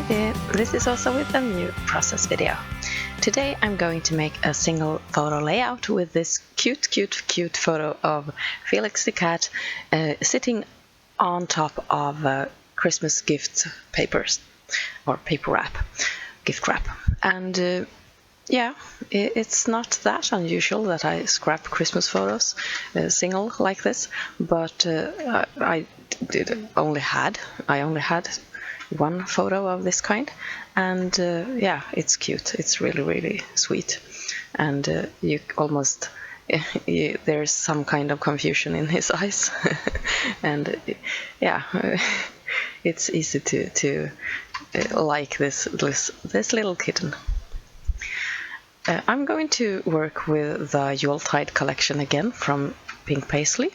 there, this is also with a new process video. Today I'm going to make a single photo layout with this cute photo of Felix the cat sitting on top of Christmas gift papers or paper wrap, gift wrap. And yeah, it's not that unusual that I scrap Christmas photos single like this, but I only had one photo of this kind, and yeah, it's cute. It's really sweet, and you almost there's some kind of confusion in his eyes, and yeah, it's easy to like this little kitten. I'm going to work with the Yuletide collection again from Pink Paisley,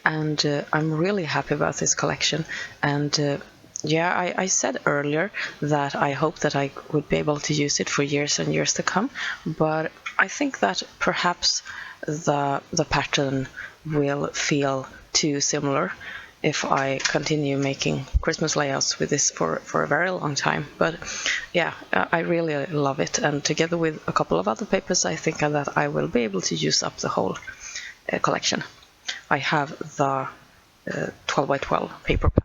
and I'm really happy about this collection. And yeah, I said earlier that I hope that I would be able to use it for years and years to come, but I think that perhaps the pattern will feel too similar if I continue making Christmas layouts with this for a very long time. But yeah, I really love it, and together with a couple of other papers, I think that I will be able to use up the whole collection. I have the 12 by 12 paper pad.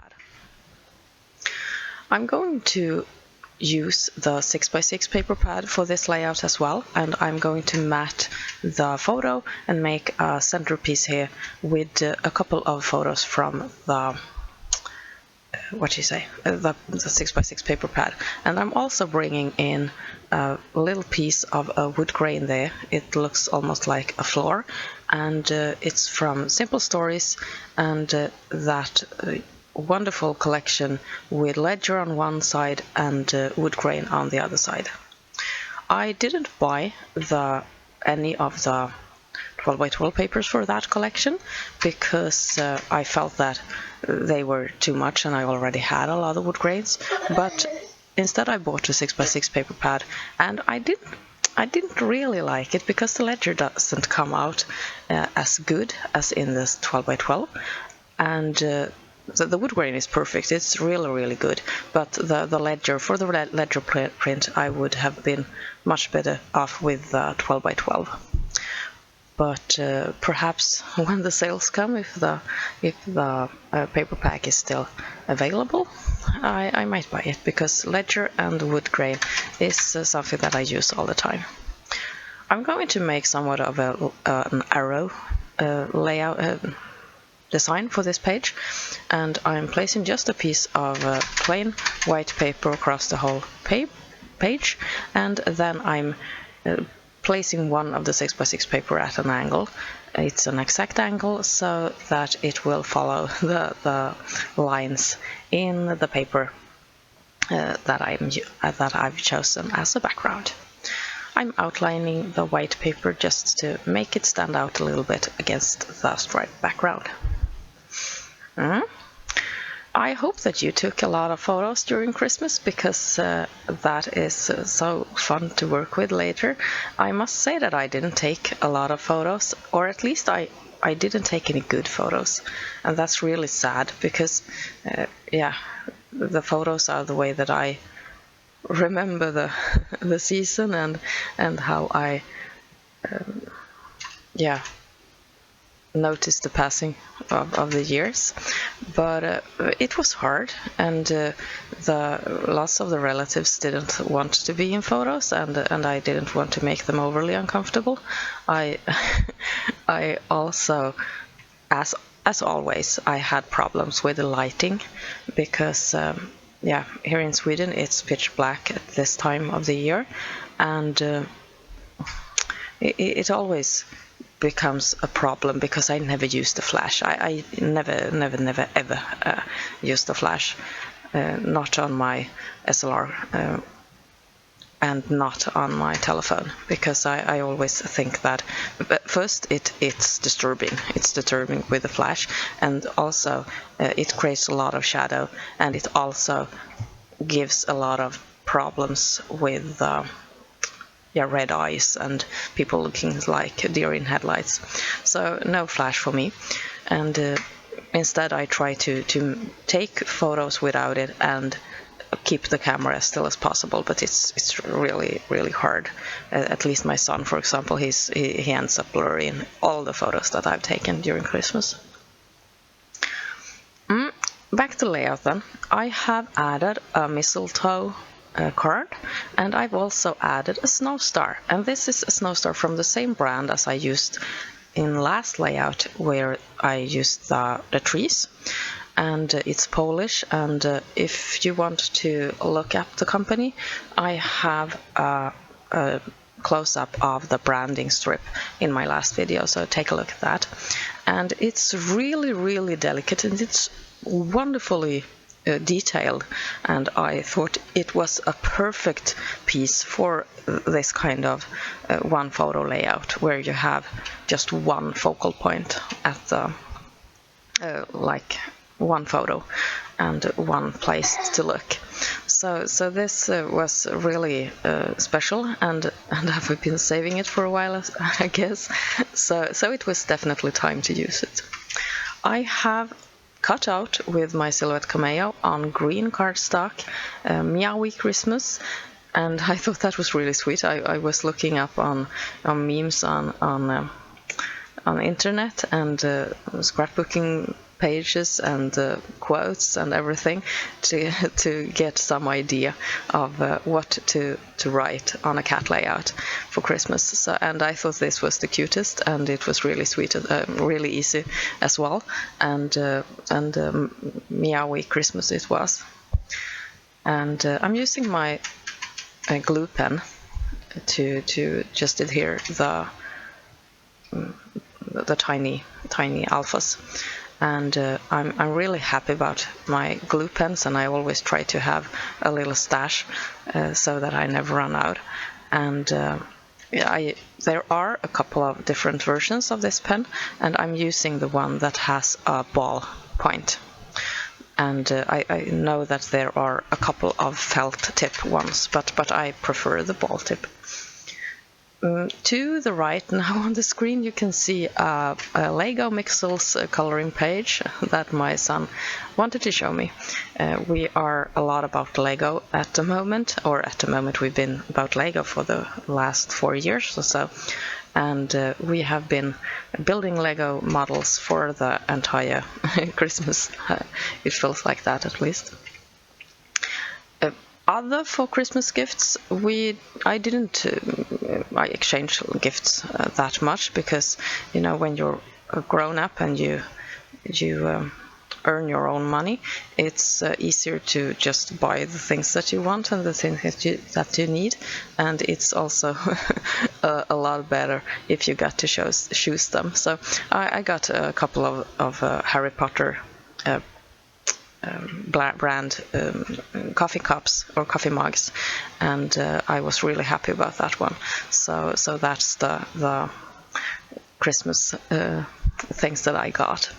I'm going to use the 6 by 6 paper pad for this layout as well, and I'm going to mat the photo and make a centerpiece here with a couple of photos from the the 6 by 6 paper pad. And I'm also bringing in a little piece of a wood grain there. It looks almost like a floor, and it's from Simple Stories, and that wonderful collection with ledger on one side and wood grain on the other side. I didn't buy any of the 12 by 12 papers for that collection because I felt that they were too much and I already had a lot of wood grains, but instead I bought a 6 by 6 paper pad, and I didn't really like it because the ledger doesn't come out as good as in this 12 by 12, and the wood grain is perfect. It's really good, but the ledger, for the ledger print, I would have been much better off with 12 by 12. But perhaps when the sales come, if the paper pack is still available, I might buy it, because ledger and wood grain is something that I use all the time. I'm going to make somewhat of an arrow layout design for this page, and I'm placing just a piece of plain white paper across the whole page, and then I'm placing one of the 6 by 6 paper at an angle. It's an exact angle so that it will follow the lines in the paper that I've chosen as a background. I'm outlining the white paper just to make it stand out a little bit against the striped background. I hope that you took a lot of photos during Christmas, because that is so fun to work with later. I must say that I didn't take a lot of photos, or at least I didn't take any good photos, and that's really sad, because yeah, the photos are the way that I remember the season and how I yeah, notice the passing of the years. But it was hard, and lots of the relatives didn't want to be in photos, and I didn't want to make them overly uncomfortable. I also, as always, I had problems with the lighting, because yeah, here in Sweden it's pitch black at this time of the year, and it always becomes a problem because I never use the flash. I never ever use the flash, not on my SLR and not on my telephone, because I always think that first it's disturbing. It's disturbing with the flash, and also it creates a lot of shadow, and it also gives a lot of problems with red eyes and people looking like deer in headlights. So no flash for me, and instead I try to take photos without it and keep the camera as still as possible, but it's really, really hard. At least my son, for example, he ends up blurring all the photos that I've taken during Christmas. Back to layout then. I have added a mistletoe card, and I've also added a snow star, and this is a snow star from the same brand as I used in last layout, where I used the trees, and it's Polish. And if you want to look up the company, I have a close-up of the branding strip in my last video, so take a look at that. And it's really, really delicate, and it's wonderfully detailed, and I thought it was a perfect piece for this kind of one photo layout, where you have just one focal point at the like one photo and one place to look. So this was really special, and I've been saving it for a while, I guess. So it was definitely time to use it. I have cut out with my Silhouette Cameo on green cardstock Meow-y Christmas, and I thought that was really sweet. I was looking up on memes on internet, and scrapbooking pages and quotes and everything to get some idea of what to write on a cat layout for Christmas. So, and I thought this was the cutest, and it was really sweet, really easy as well, and Meow-y Christmas it was. And I'm using my glue pen to just adhere the tiny alphas. And I'm really happy about my glue pens, and I always try to have a little stash so that I never run out. And there are a couple of different versions of this pen, and I'm using the one that has a ball point. And I know that there are a couple of felt tip ones, but I prefer the ball tip. To the right now on the screen you can see a Lego Mixels coloring page that my son wanted to show me. We are a lot about Lego at the moment, we've been about Lego for the last 4 years or so, and we have been building Lego models for the entire Christmas. It feels like that, at least. Other for Christmas gifts, I didn't exchange gifts that much, because when you're grown up and you earn your own money, it's easier to just buy the things that you want and the things that you need, and it's also a lot better if you got to choose them. So I got a couple of Harry Potter brand coffee cups or coffee mugs, and I was really happy about that one. So that's the Christmas things that I got.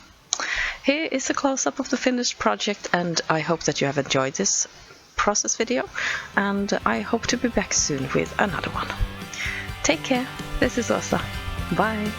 Here is a close-up of the finished project, and I hope that you have enjoyed this process video, and I hope to be back soon with another one. Take care. This is Åsa. Bye.